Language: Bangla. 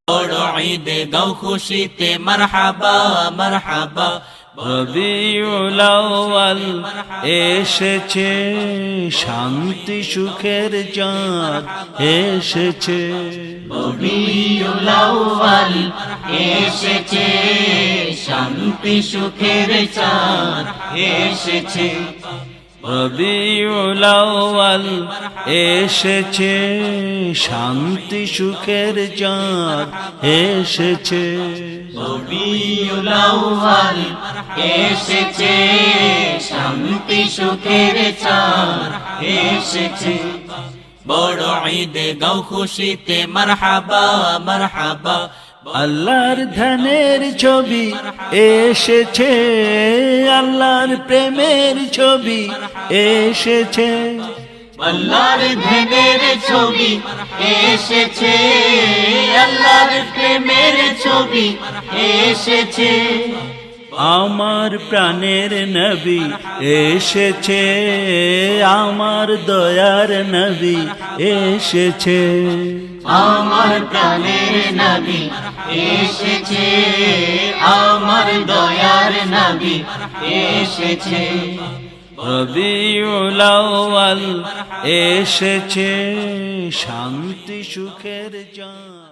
বড় ঈদে গাও খুশিতে মারহাবা মারহাবা। রবিউল আউয়াল এসেছে, শান্তি সুখের চাঁদ এসেছে। রবিউল আউয়াল এসেছে, শান্তি সুখের চাঁদ এসেছে। রবিউল আউয়াল এসেছে, শান্তি সুখের চাঁদ এসেছে। রবিউল আউয়াল এসেছে, শান্তি সুখের চাঁদ এসেছে। বড় ঈদে গাও খুশিতে মারহাবা মারহাবা। আল্লাহর ধ্যানের ছবি এসেছে, আল্লাহর প্রেমের ছবি এসেছে। আল্লাহর ধ্যানের ছবি এসেছে, আল্লাহর প্রেমের ছবি এসেছে। আমার প্রাণের নবী এসেছে, আমার দয়ার নবী এসেছে। আমার প্রাণের নবী এসেছে, আমার দয়ার নবী এসেছে। রবিউল আউয়াল এসেছে, শান্তি সুখের চাঁদ।